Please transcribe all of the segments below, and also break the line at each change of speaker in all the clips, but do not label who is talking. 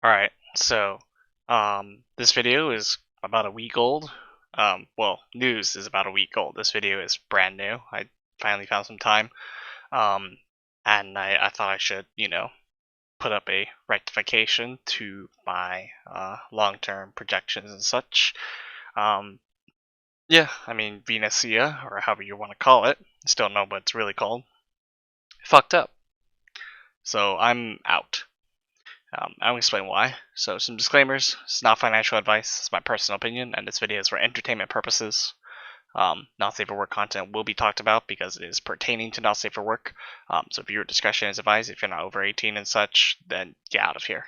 Alright, so this video is about a week old. Well, news is about a week old. This video is brand new. I finally found some time. Um, and I thought I should, put up a rectification to my long-term projections and such. Um, yeah, I mean, Venusia, or however you want to call it, still don't know what it's really called, fucked up. So I'm out. I'll explain why. So some disclaimers, it's not financial advice, it's my personal opinion, and this video is for entertainment purposes. Not safe for work content will be talked about because it is pertaining to not safe for work. So viewer discretion is advised. If you're not over 18 and such, then get out of here.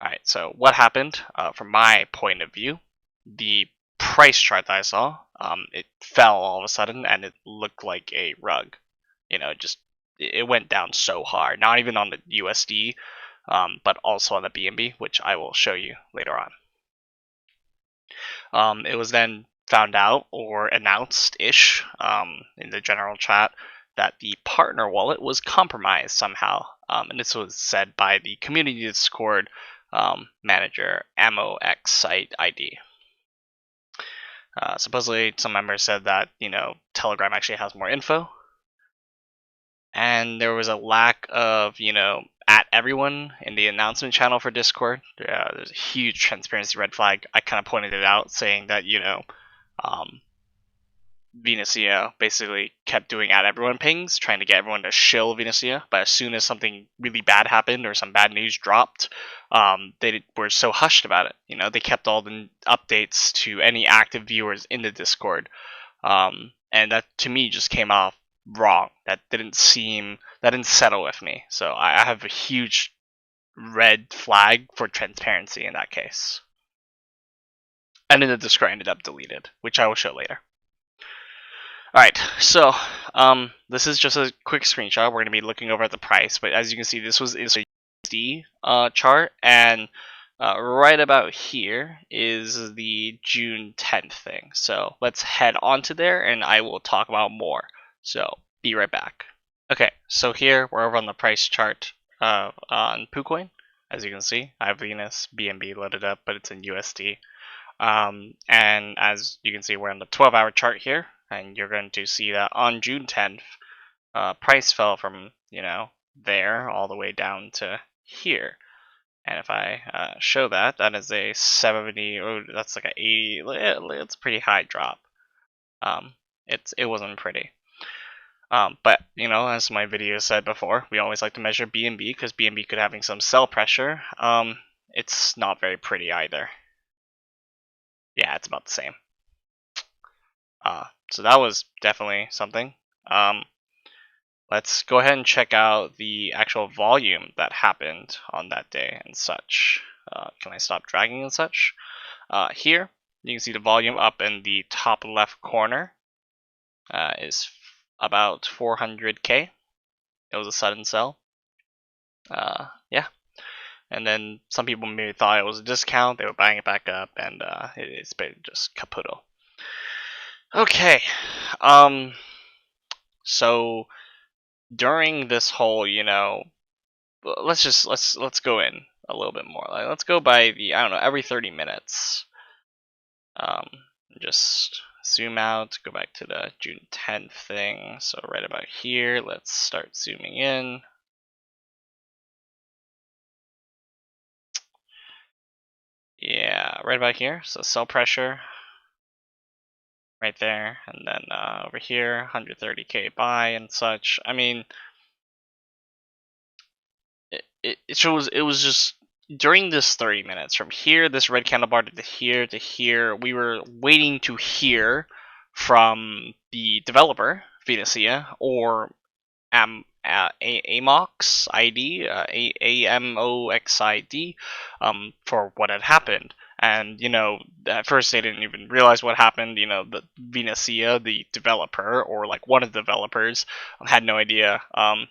Alright, so what happened, from my point of view, the price chart that I saw, it fell all of a sudden and it looked like a rug. Just it went down so hard. Not even on the USD, but also on the BNB, which I will show you later on. It was then found out or announced-ish in the general chat that the partner wallet was compromised somehow, and this was said by the community Discord manager AMOX site ID. Supposedly, some members said that Telegram actually has more info, and there was a lack of at everyone in the announcement channel for Discord. There's a huge transparency red flag. I kind of pointed it out, saying that Venusia basically kept doing at everyone pings, trying to get everyone to shill Venusia. But as soon as something really bad happened or some bad news dropped, they were so hushed about it. They kept all the updates to any active viewers in the Discord, and that to me just came off wrong. That didn't settle with me. So I have a huge red flag for transparency in that case. And then the Discord ended up deleted, which I will show later. Alright, so this is just a quick screenshot. We're going to be looking over at the price, but as you can see, this is a USD chart, and right about here is the June 10th thing. So let's head on to there, and I will talk about more. So be right back. Okay, so here we're over on the price chart on PooCoin. As you can see, I have Venus BNB loaded up, but it's in USD. And as you can see, we're on the 12-hour chart here, and you're going to see that on June 10th, price fell from there all the way down to here. And if I show that, that is a 70. Oh, that's like an 80. It's a pretty high drop. It wasn't pretty. But as my video said before, we always like to measure BNB because BNB could having some sell pressure. It's not very pretty either. Yeah, it's about the same. So that was definitely something. Let's go ahead and check out the actual volume that happened on that day and such. Can I stop dragging and such? Here, you can see the volume up in the top left corner is about 400K. It was a sudden sell. Yeah. And then some people maybe thought it was a discount. They were buying it back up, and it's been just caputo. Okay. So during this whole, let's go in a little bit more. Like, let's go by the, I don't know, every 30 minutes. Just zoom out, go back to the June 10th thing. So right about here, let's start zooming in. Yeah, right about here. So sell pressure right there, and then over here, 130K buy and such. I mean, it shows it was just during this 30 minutes from here, this red candle bar to here, we were waiting to hear from the developer, Venusia, or AMOX ID, AMOXID, for what had happened. And at first they didn't even realize what happened. The Venusia, the developer, or like one of the developers, had no idea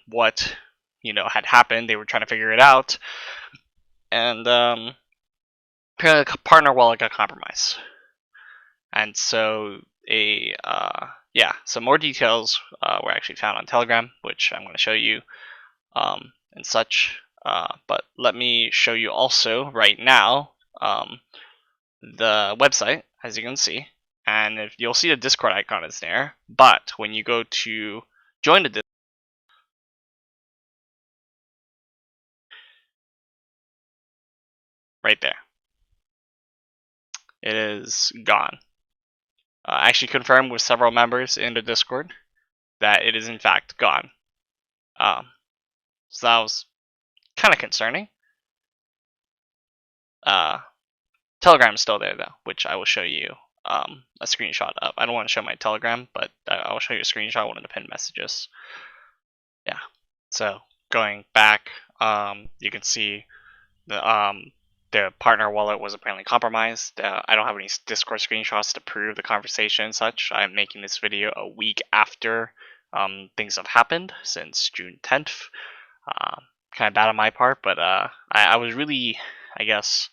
what had happened. They were trying to figure it out, and apparently the partner wallet got compromised. And so some more details were actually found on Telegram, which I'm going to show you, and such. But let me show you also right now the website, as you can see. And if you'll see the Discord icon is there, but when you go to join the Discord, right there, it is gone. I actually confirmed with several members in the Discord that it is in fact gone. So that was kind of concerning. Telegram is still there though, which I will show you a screenshot of. I don't want to show my Telegram, but I will show you a screenshot of one of the pinned messages. Yeah. So going back, you can see the partner wallet was apparently compromised. I don't have any Discord screenshots to prove the conversation and such. I'm making this video a week after things have happened, since June 10th. Kind of bad on my part, but I was really, I guess,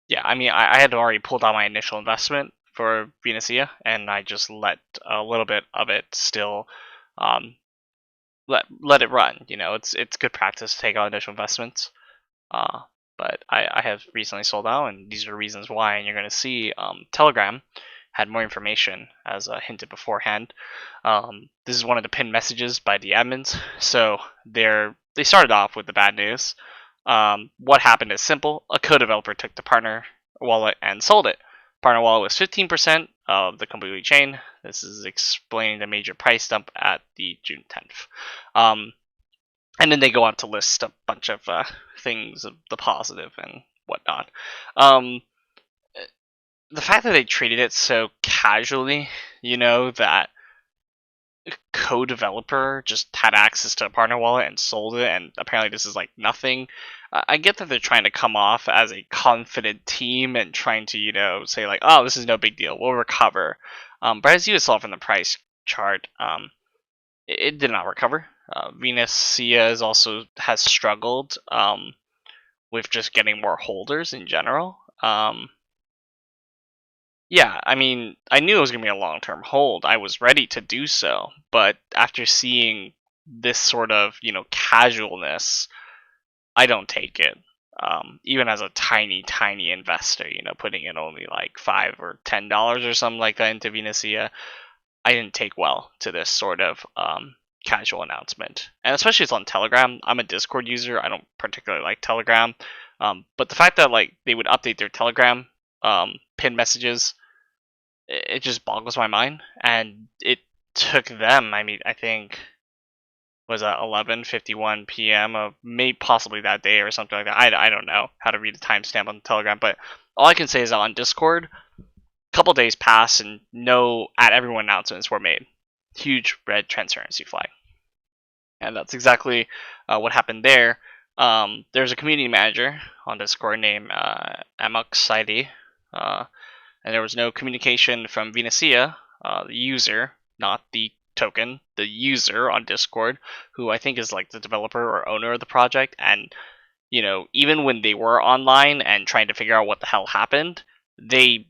yeah, I mean, I had already pulled out my initial investment for Venusia, and I just let a little bit of it still let it run. You know, it's good practice to take out initial investments. Uh, but I have recently sold out, and these are reasons why. And you're going to see Telegram had more information, as hinted beforehand. This is one of the pinned messages by the admins. So they started off with the bad news. What happened is simple. A co-developer took the partner wallet and sold it. Partner wallet was 15% of the completely chain. This is explaining the major price dump at the June 10th. And then they go on to list a bunch of things of the positive and whatnot. The fact that they treated it so casually, you know, that co-developer just had access to a partner wallet and sold it, and apparently this is like nothing. I get that they're trying to come off as a confident team and trying to, you know, say like, oh, this is no big deal, we'll recover. But as you saw from the price chart, it did not recover. Venusia has struggled with just getting more holders in general. Yeah, I mean, I knew it was going to be a long-term hold. I was ready to do so, but after seeing this sort of, you know, casualness, I don't take it. Even as a tiny, tiny investor, you know, putting in only like $5 or $10 or something like that into Venusia, I didn't take well to this sort of casual announcement. And especially it's on Telegram. I'm a Discord user. I don't particularly like Telegram. But the fact that like they would update their Telegram pinned messages, it just boggles my mind. And it took them, I mean, I think was at 11:51 p.m. of maybe possibly that day or something like that. I don't know how to read the timestamp on Telegram, but all I can say is that on Discord, a couple days passed and no at everyone announcements were made. Huge red transparency flag. And that's exactly what happened there. There's a community manager on Discord named Amoxide, and there was no communication from Venusia, the user, not the token, the user on Discord, who I think is like the developer or owner of the project. And, you know, even when they were online and trying to figure out what the hell happened, they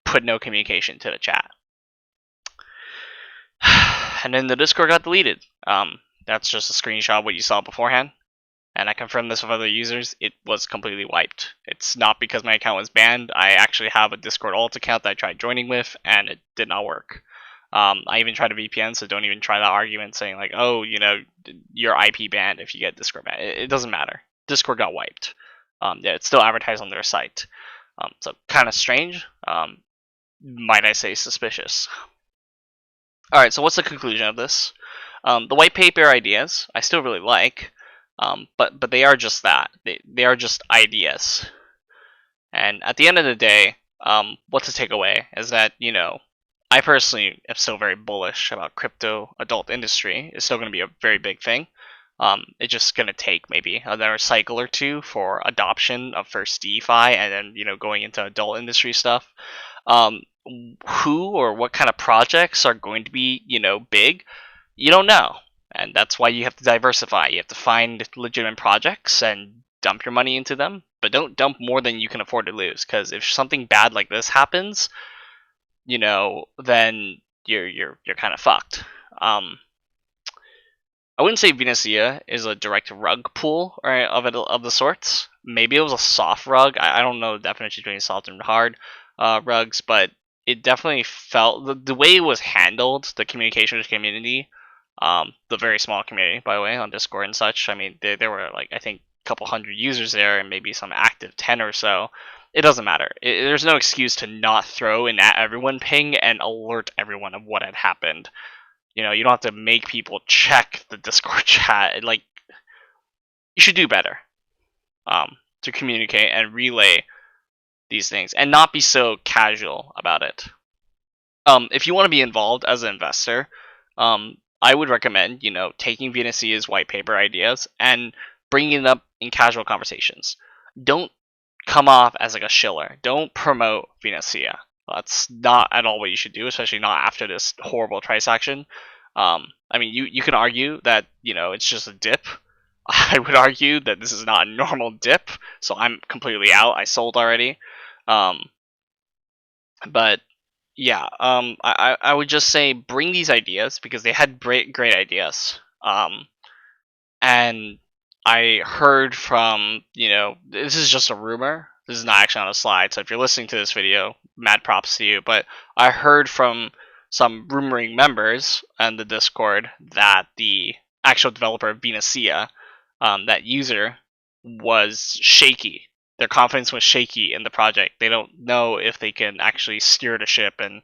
put no communication to the chat. And then the Discord got deleted. That's just a screenshot of what you saw beforehand. And I confirmed this with other users, it was completely wiped. It's not because my account was banned. I actually have a Discord alt account that I tried joining with, and it did not work. I even tried a VPN, so don't even try that argument saying like, oh, you know, you're IP banned if you get Discord banned. It doesn't matter. Discord got wiped. Yeah, it's still advertised on their site. So kind of strange. Might I say suspicious. Alright, so what's the conclusion of this? The white paper ideas, I still really like. But they are just that. They are just ideas. And at the end of the day, what to take away is that, you know, I personally am still very bullish about crypto adult industry. It's still going to be a very big thing. It's just going to take maybe another cycle or two for adoption of first DeFi and then, you know, going into adult industry stuff. Who or what kind of projects are going to be, you know, big? You don't know. And that's why you have to diversify. You have to find legitimate projects and dump your money into them, but don't dump more than you can afford to lose. Because if something bad like this happens, you know, then you're kind of fucked. I wouldn't say Venusia is a direct rug pull, right, of the sorts. Maybe it was a soft rug. I don't know the definition between soft and hard rugs, but it definitely felt the way it was handled, the communication with the community, the very small community, by the way, on Discord and such. I mean, there were like I think a couple hundred users there, and maybe some active 10 or so. It doesn't matter. There's no excuse to not throw an at everyone ping and alert everyone of what had happened. You know, you don't have to make people check the Discord chat. Like, you should do better to communicate and relay these things and not be so casual about it. If you want to be involved as an investor, I would recommend, taking Venusia's white paper ideas and bringing it up in casual conversations. Don't come off as like a shiller. Don't promote Venusia. That's not at all what you should do, especially not after this horrible price action. I mean, you can argue that it's just a dip. I would argue that this is not a normal dip, so I'm completely out. I sold already. But yeah, I would just say bring these ideas because they had great ideas. And I heard from this is just a rumor. This is not actually on a slide. So if you're listening to this video, mad props to you. But I heard from some rumoring members on the Discord that the actual developer of Venusia, that user, was shaky. Their confidence was shaky in the project. They don't know if they can actually steer the ship and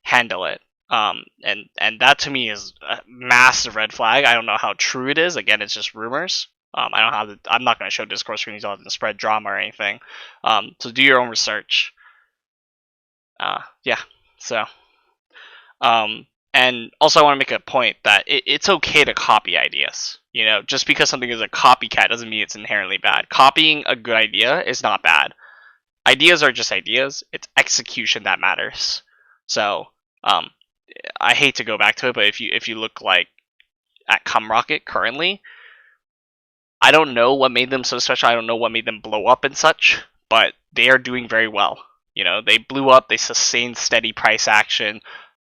handle it. And that to me is a massive red flag. I don't know how true it is. Again, it's just rumors. I don't have. I'm not going to show Discord screens on to spread drama or anything. So do your own research. Yeah. So. And also, I want to make a point that it's okay to copy ideas. Just because something is a copycat doesn't mean it's inherently bad. Copying a good idea is not bad. Ideas are just ideas. It's execution that matters. So, I hate to go back to it, but if you look like at Cumrocket currently, I don't know what made them so special. I don't know what made them blow up and such, but they are doing very well. They blew up. They sustained steady price action.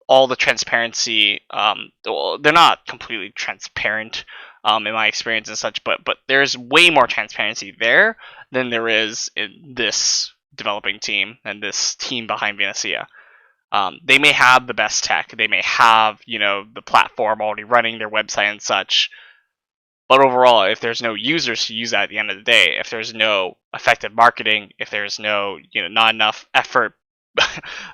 All the transparency. They're not completely transparent, in my experience and such, but there's way more transparency there than there is in this developing team and this team behind Venusia. They may have the best tech. They may have, the platform already running their website and such. But overall, if there's no users to use that at the end of the day, if there's no effective marketing, if there's no, not enough effort,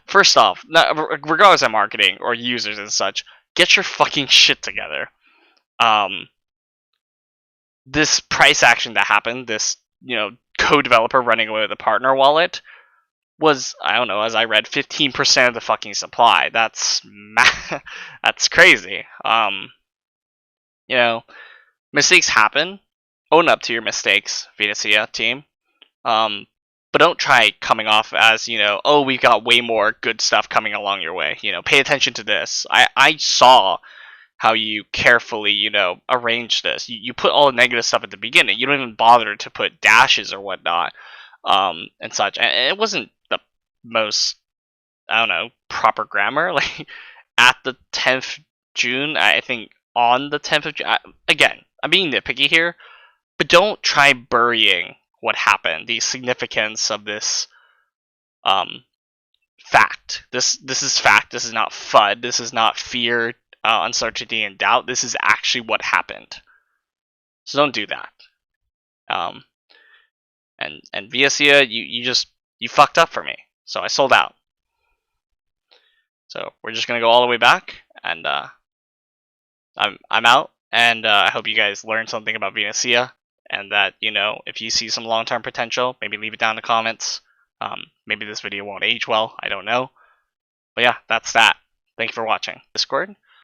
first off, regardless of marketing or users and such, get your fucking shit together. This price action that happened, this, co-developer running away with a partner wallet, was, I don't know, as I read, 15% of the fucking supply. That's crazy. Mistakes happen. Own up to your mistakes, Venusia team. But don't try coming off as, oh, we've got way more good stuff coming along your way. Pay attention to this. I saw how you carefully, arrange this. You put all the negative stuff at the beginning. You don't even bother to put dashes or whatnot, and such. And it wasn't the most, I don't know, proper grammar. Like, at the 10th June, I think on the 10th of June, again, I'm being nitpicky here, but don't try burying what happened, the significance of this fact. This is fact. This is not FUD. This is not fear, uncertainty, and doubt. This is actually what happened. So don't do that. And Venusia, you fucked up for me. So I sold out. So we're just gonna go all the way back, and I'm out. And I hope you guys learned something about Venusia, and that if you see some long-term potential, maybe leave it down in the comments. Maybe this video won't age well. I don't know. But yeah, that's that. Thank you for watching. Discord.